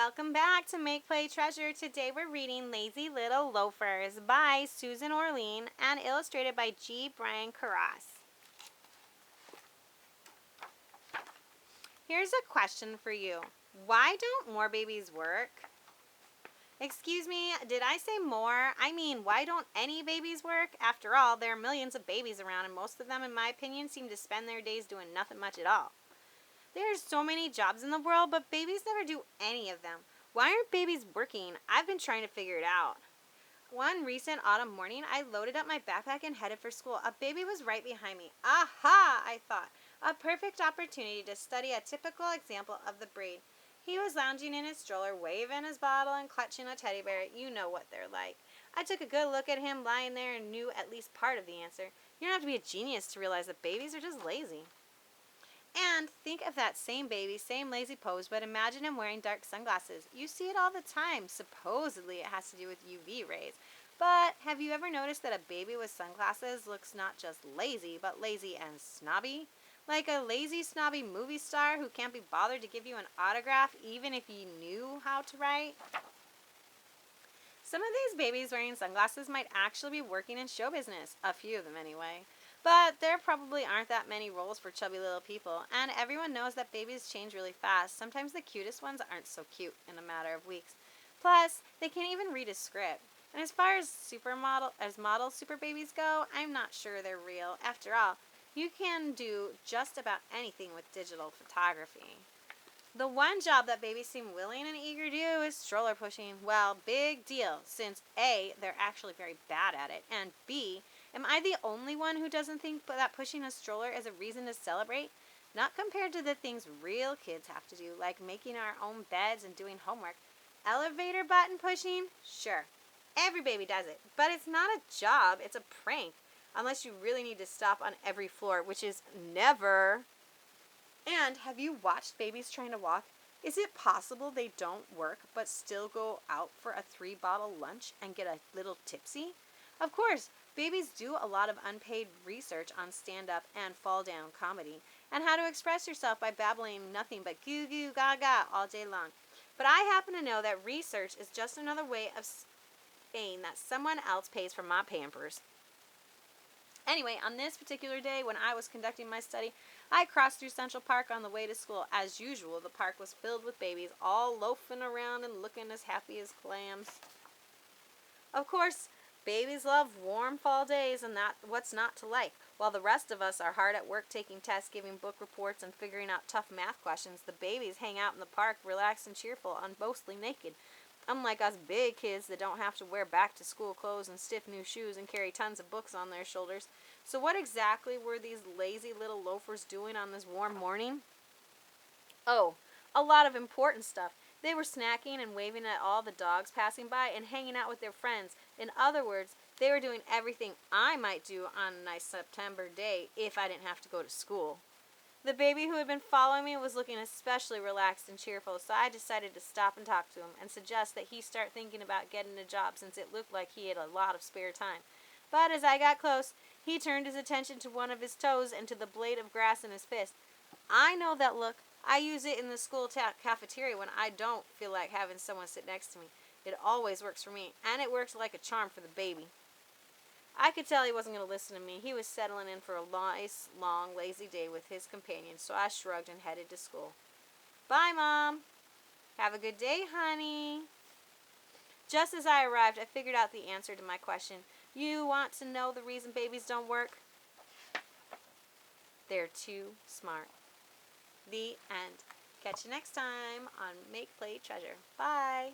Welcome back to Make Play Treasure. Today we're reading Lazy Little Loafers by Susan Orlean and illustrated by G. Brian Carras. Here's a question for you. Why don't more babies work? Excuse me, did I say more? I mean, why don't any babies work? After all, there are millions of babies around and most of them, in my opinion, seem to spend their days doing nothing much at all. There are so many jobs in the world, but babies never do any of them. Why aren't babies working? I've been trying to figure it out. One recent autumn morning, I loaded up my backpack and headed for school. A baby was right behind me. Aha, I thought. A perfect opportunity to study a typical example of the breed. He was lounging in his stroller, waving his bottle and clutching a teddy bear. You know what they're like. I took a good look at him lying there and knew at least part of the answer. You don't have to be a genius to realize that babies are just lazy. And think of that same baby, same lazy pose, but imagine him wearing dark sunglasses. You see it all the time. Supposedly it has to do with UV rays. But have you ever noticed that a baby with sunglasses looks not just lazy, but lazy and snobby? Like a lazy, snobby movie star who can't be bothered to give you an autograph even if he knew how to write? Some of these babies wearing sunglasses might actually be working in show business. A few of them anyway. But there probably aren't that many roles for chubby little people, and everyone knows that babies change really fast. Sometimes the cutest ones aren't so cute in a matter of weeks. Plus, they can't even read a script. And as far as model super babies go, I'm not sure they're real. After all, you can do just about anything with digital photography. The one job that babies seem willing and eager to do is stroller pushing. Well, big deal, since A, they're actually very bad at it, and B, am I the only one who doesn't think that pushing a stroller is a reason to celebrate? Not compared to the things real kids have to do, like making our own beds and doing homework. Elevator button pushing? Sure. Every baby does it. But it's not a job, it's a prank. Unless you really need to stop on every floor, which is never. And have you watched babies trying to walk? Is it possible they don't work but still go out for a 3-bottle lunch and get a little tipsy? Of course, babies do a lot of unpaid research on stand-up and fall-down comedy and how to express yourself by babbling nothing but goo goo gaga all day long. But I happen to know that research is just another way of saying that someone else pays for my Pampers. Anyway, on this particular day when I was conducting my study, I crossed through Central Park on the way to school. As usual, the park was filled with babies, all loafing around and looking as happy as clams. Of course, babies love warm fall days, and what's not to like. While the rest of us are hard at work taking tests, giving book reports, and figuring out tough math questions, the babies hang out in the park, relaxed and cheerful, and mostly naked. Unlike us big kids that don't have to wear back-to-school clothes and stiff new shoes and carry tons of books on their shoulders. So what exactly were these lazy little loafers doing on this warm morning? Oh, a lot of important stuff. They were snacking and waving at all the dogs passing by and hanging out with their friends. In other words, they were doing everything I might do on a nice September day if I didn't have to go to school. The baby who had been following me was looking especially relaxed and cheerful, so I decided to stop and talk to him and suggest that he start thinking about getting a job since it looked like he had a lot of spare time. But as I got close, he turned his attention to one of his toes and to the blade of grass in his fist. I know that look. I use it in the school cafeteria when I don't feel like having someone sit next to me. It always works for me, and it works like a charm for the baby. I could tell he wasn't going to listen to me. He was settling in for a nice, long, lazy day with his companion, so I shrugged and headed to school. Bye, Mom. Have a good day, honey. Just as I arrived, I figured out the answer to my question. You want to know the reason babies don't work? They're too smart. The end. Catch you next time on Make Play Treasure. Bye.